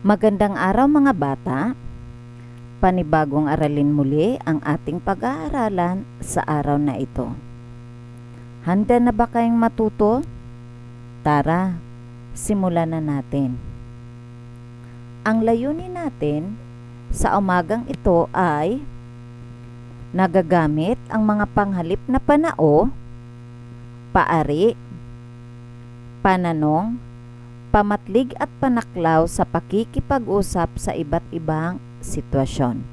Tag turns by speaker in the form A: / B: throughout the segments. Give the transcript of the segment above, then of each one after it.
A: Magandang araw mga bata, panibagong aralin muli ang ating pag-aaralan sa araw na ito. Handa na ba kayong matuto? Tara, simulan na natin. Ang layunin natin sa umagang ito ay nagagamit ang mga panghalip na panao, paari, pananong, pamatlig at panaklaw sa pakikipag-usap sa iba't ibang sitwasyon.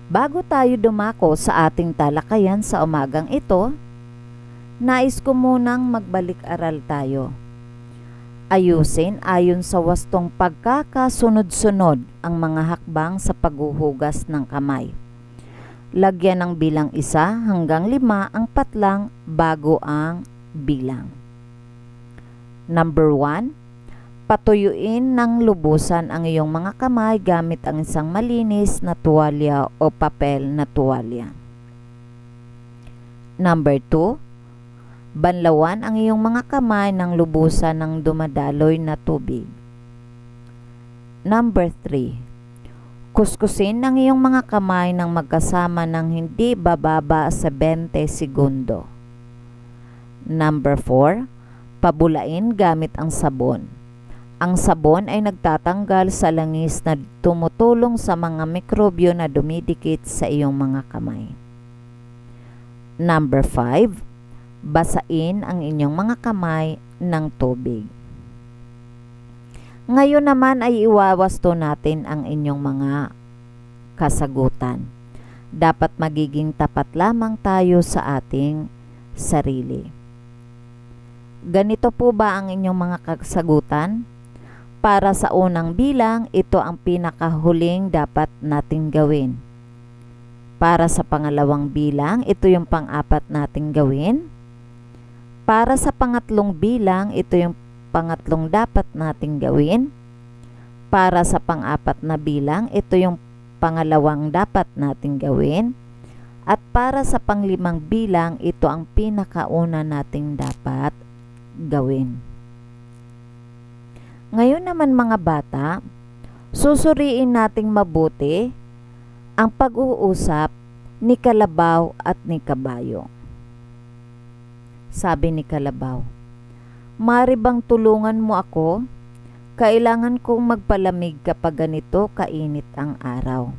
A: Bago tayo dumako sa ating talakayan sa umagang ito, nais ko munang magbalik-aral tayo. Ayusin ayon sa wastong pagkakasunod-sunod ang mga hakbang sa paghuhugas ng kamay. Lagyan ng bilang 1 hanggang 5 ang patlang bago ang bilang. Number 1, patuyuin ng lubusan ang iyong mga kamay gamit ang isang malinis na tuwalya o papel na tuwalya. Number 2, banlawan ang iyong mga kamay ng lubusan ng dumadaloy na tubig. Number 3, kuskusin ang iyong mga kamay ng magkasama ng hindi bababa sa 20 segundo. Number 4, pabulain gamit ang sabon. Ang sabon ay nagtatanggal sa langis na tumutulong sa mga mikrobyo na dumidikit sa iyong mga kamay. Number 5, basain ang inyong mga kamay ng tubig. Ngayon naman ay iwawasto natin ang inyong mga kasagutan. Dapat magiging tapat lamang tayo sa ating sarili. Ganito po ba ang inyong mga kasagutan? Para sa unang bilang, ito ang pinakahuling dapat nating gawin. Para sa pangalawang bilang, ito yung pang-apat nating gawin. Para sa pangatlong bilang, ito yung pangatlong dapat nating gawin. Para sa pang-apat na bilang, ito yung pangalawang dapat nating gawin. At para sa panglimang bilang, ito ang pinakauna nating dapat gawin. Ngayon naman mga bata, susuriin nating mabuti ang pag-uusap ni Kalabaw at ni Kabayo. Sabi ni Kalabaw, "Mari bang tulungan mo ako? Kailangan kong magpalamig kapag ganito kainit ang araw."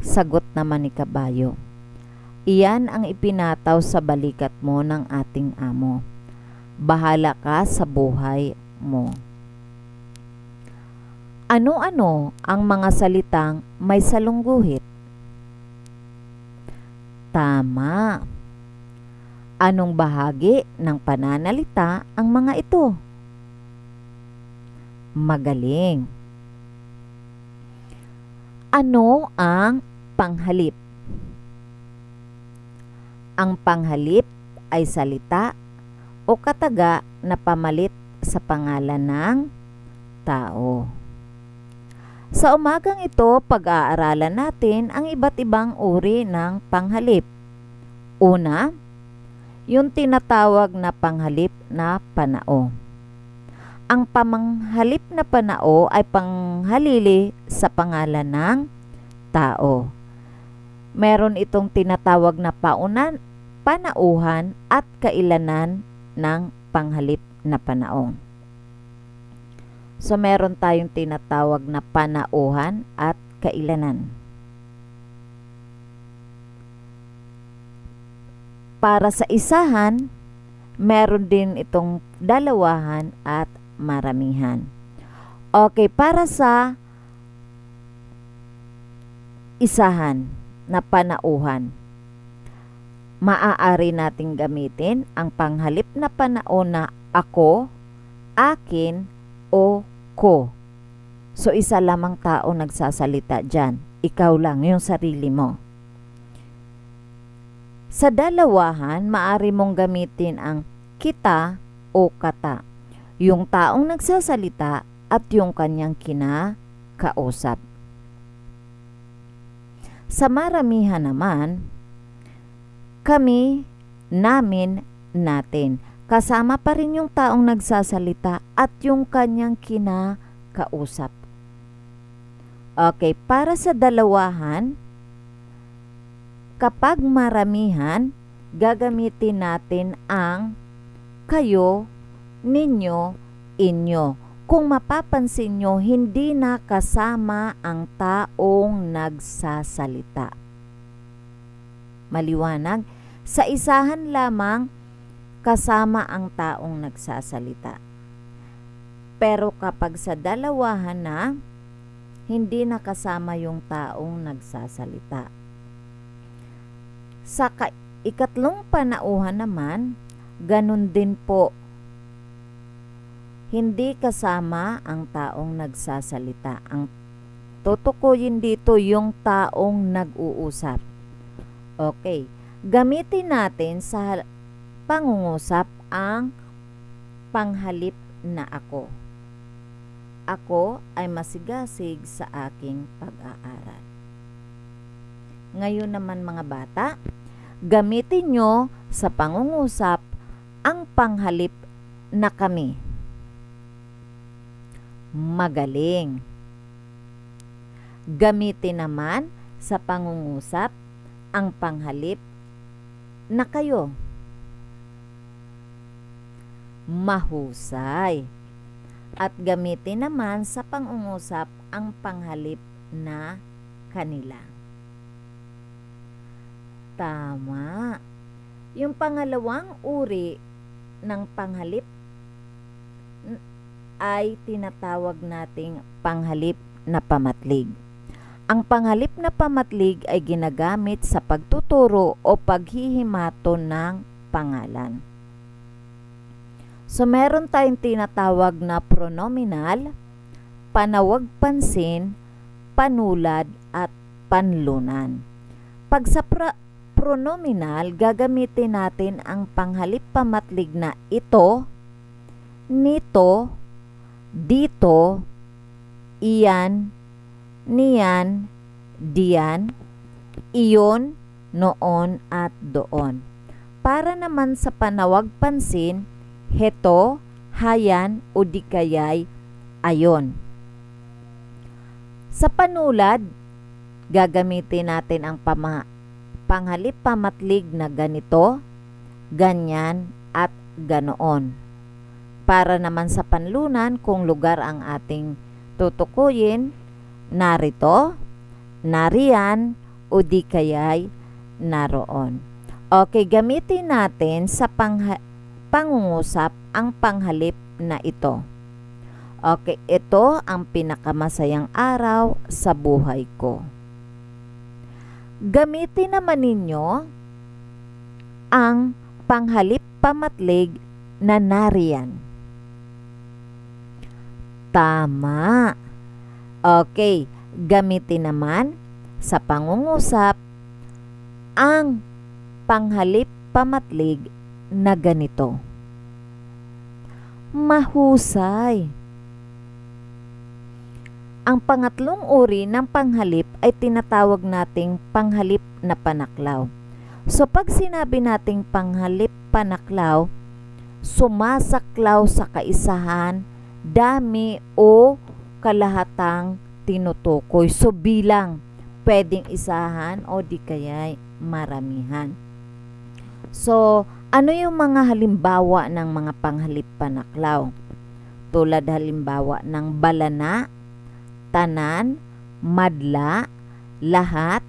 A: Sagot naman ni Kabayo, "Iyan ang ipinataw sa balikat mo ng ating amo. Bahala ka sa buhay mo." Ano-ano ang mga salitang may salungguhit? Tama. Anong bahagi ng pananalita ang mga ito? Magaling. Ano ang panghalip? Ang panghalip ay salita o kataga na pamalit sa pangalan ng tao. Sa umagang ito, pag-aaralan natin ang iba't ibang uri ng panghalip. Una, yung tinatawag na panghalip na panao. Ang pamanghalip na panao ay panghalili sa pangalan ng tao. Meron itong tinatawag na panauhan at kailanan ng panghalip na panao. So meron tayong tinatawag na panauhan at kailanan. Para sa isahan, meron din itong dalawahan at maramihan. Okay, para sa isahan na panauhan, maaari nating gamitin ang panghalip na panao na ako, akin, o ko. So isa lamang tao nagsasalita dyan. Ikaw lang, yung sarili mo. Sa dalawahan, maaari mong gamitin ang kita o kata. Yung taong nagsasalita at yung kanyang kinakausap. Sa maramihan naman, kami, namin, natin. Kasama pa rin yung taong nagsasalita at yung kanyang kinakausap. kausap. Okay, para sa dalawahan, kapag maramihan, gagamitin natin ang kayo, ninyo, inyo. Kung mapapansin nyo, hindi na kasama ang taong nagsasalita. Maliwanag, sa isahan lamang kasama ang taong nagsasalita. Pero kapag sa dalawahan na, hindi na kasama yung taong nagsasalita. Sa ikatlong panauhan naman, ganun din po. Hindi kasama ang taong nagsasalita. Ang tutukuyin dito yung taong nag-uusap. Okay, gamitin natin sa pangungusap ang panghalip na ako. Ako ay masigasig sa aking pag-aaral. Ngayon naman mga bata, gamitin nyo sa pangungusap ang panghalip na kami. Magaling. Gamitin naman sa pangungusap ang panghalip na kayo. Mahusay. At gamitin naman sa pangungusap ang panghalip na kanila. Tama. Yung pangalawang uri ng panghalip ay tinatawag nating panghalip na pamatlig. Ang panghalip na pamatlig ay ginagamit sa pagtuturo o paghihimato ng pangalan. So meron tayong tinatawag na pronominal, panawag pansin, panulad at panlunan. Pag sa pronominal, gagamitin natin ang panghalip pamatlig na ito, nito, dito, iyan, niyan, diyan, iyon, noon, at doon. Para naman sa panawag pansin, heto, hayan, o di kaya'y ayon. Sa panulad, gagamitin natin ang panghalip pamatlig na ganito, ganyan, at ganoon. Para naman sa panlunan, kung lugar ang ating tutukuyin, narito, nariyan, o di kaya'y naroon. Okay, gamitin natin sa pangungusap ang panghalip na ito. Okay, ito ang pinakamasayang araw sa buhay ko. Gamitin naman ninyo ang panghalip pamatlig na nariyan. Tama. Okay, gamitin naman sa pangungusap ang panghalip pamatlig na ganito. Mahusay. Ang pangatlong uri ng panghalip ay tinatawag nating panghalip na panaklaw. So pag sinabi nating panghalip panaklaw, sumasaklaw sa kaisahan, dami o kalahatang tinutukoy. So bilang, pwedeng isahan o di kaya maramihan. So, ano yung mga halimbawa ng mga panghalip panaklaw? Tulad halimbawa ng balana, tanan, madla, lahat,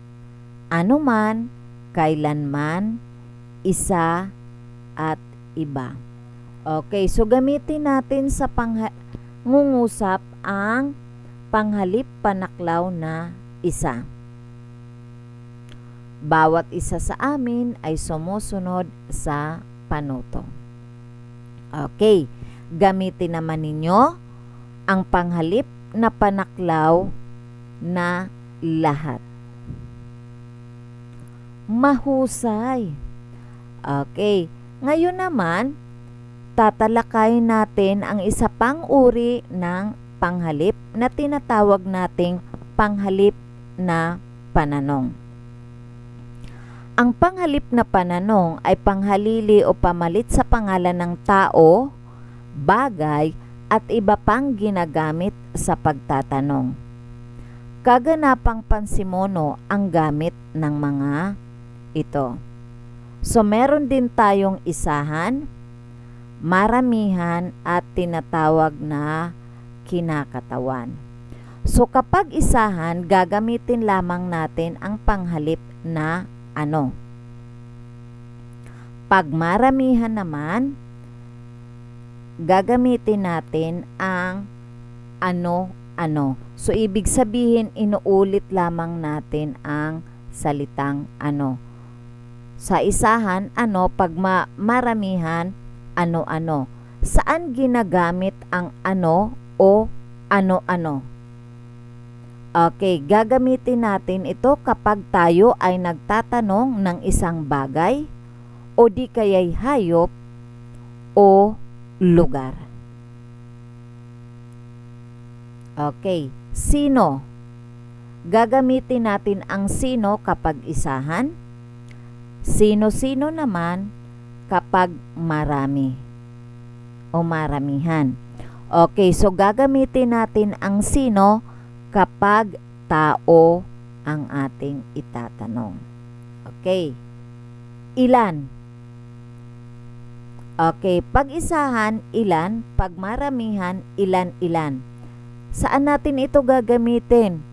A: anuman, kailanman, isa, at iba. Okay, so gamitin natin sa pangungusap ang panghalip panaklaw na isa. Bawat isa sa amin ay sumusunod sa panuto. Okay, gamitin naman ninyo ang panghalip na panaklaw na lahat. Mahusay. Okay, ngayon naman, tatalakayin natin ang isa pang uri ng panghalip na tinatawag nating panghalip na pananong. Ang panghalip na pananong ay panghalili o pamalit sa pangalan ng tao, bagay, at iba pang ginagamit sa pagtatanong. Kaganapang pansimono ang gamit ng mga ito. So meron din tayong isahan, maramihan at tinatawag na kinakatawan. So kapag isahan, gagamitin lamang natin ang panghalip na ano. Pag maramihan naman, gagamitin natin ang ano. So ibig sabihin, inuulit lamang natin ang salitang ano. Sa isahan, ano, pag maramihan, ano. Saan ginagamit ang ano o ano-ano? Okay, gagamitin natin ito kapag tayo ay nagtatanong ng isang bagay o di kaya'y hayop o lugar. Okay, sino? Gagamitin natin ang sino kapag isahan. Sino-sino naman kapag marami o maramihan. Okay, so gagamitin natin ang sino kapag tao ang ating itatanong. Okay, ilan? Okay, pag isahan, ilan. Pag maramihan, ilan-ilan. Saan natin ito gagamitin?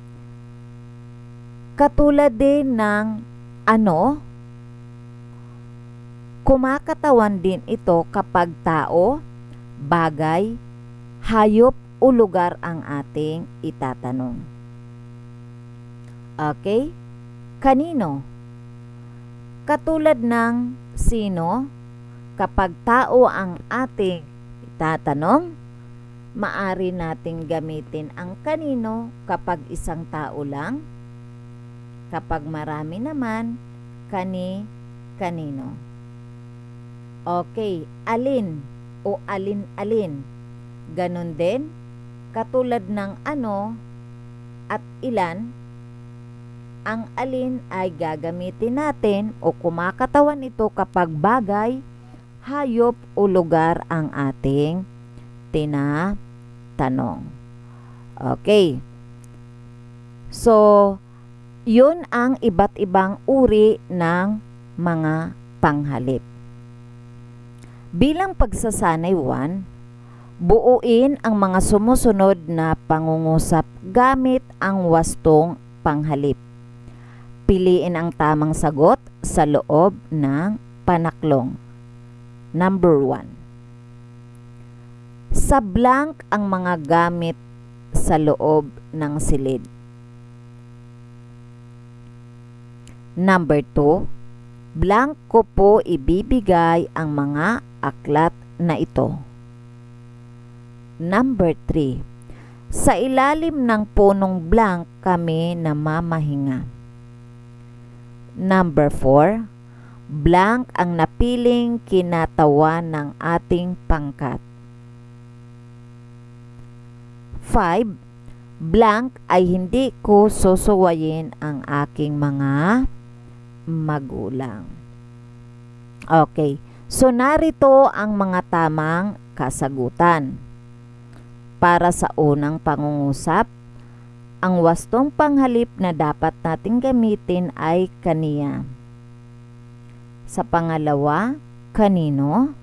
A: Katulad din ng ano, kumakatawan din ito kapag tao, bagay, hayop o lugar ang ating itatanong. Okay? Kanino? Katulad ng sino, kapag tao ang ating itatanong, maari nating gamitin ang kanino kapag isang tao lang. Kapag marami naman, kanino. Okay, alin o alin-alin. Ganon din, katulad ng ano at ilan, ang alin ay gagamitin natin o kumakatawan ito kapag bagay, hayop o lugar ang ating tinatanong. Okay. So, yun ang iba't ibang uri ng mga panghalip. Bilang pagsasanay 1, buuin ang mga sumusunod na pangungusap gamit ang wastong panghalip. Piliin ang tamang sagot sa loob ng panaklong. Number 1. Sa blank ang mga gamit sa loob ng silid. Number 2. Blank ko po ibibigay ang mga aklat na ito. Number 3. Sa ilalim ng punong blank kami namamahinga. Number 4. Blank ang napiling kinatawan ng ating pangkat. 5. Blank ay hindi ko susuwayin ang aking mga magulang. Okay, so narito ang mga tamang kasagutan. Para sa unang pangungusap, ang wastong panghalip na dapat nating gamitin ay kaniya. Sa pangalawa, kanino.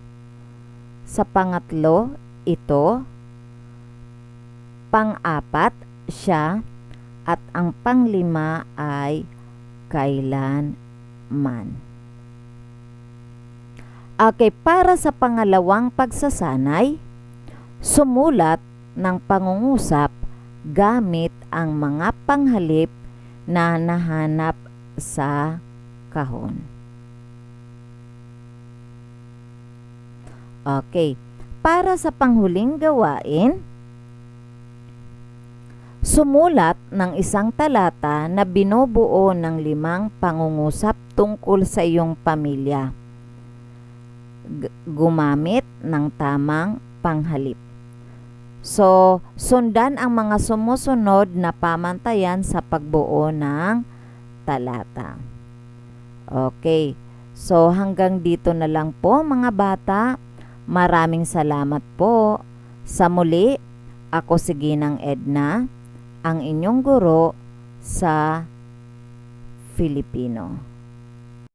A: Sa pangatlo, ito. Pang-apat, siya. At ang panglima ay kailanman. Okay, para sa pangalawang pagsasanay, sumulat ng pangungusap gamit ang mga panghalip na nahanap sa kahon. Okay, para sa panghuling gawain, sumulat ng isang talata na binubuo ng 5 pangungusap tungkol sa iyong pamilya. Gumamit ng tamang panghalip. So, sundan ang mga sumusunod na pamantayan sa pagbuo ng talata. Okay, so hanggang dito na lang po mga bata. Maraming salamat po Sa muli, ako si Ginang Edna, ang inyong guro sa Filipino.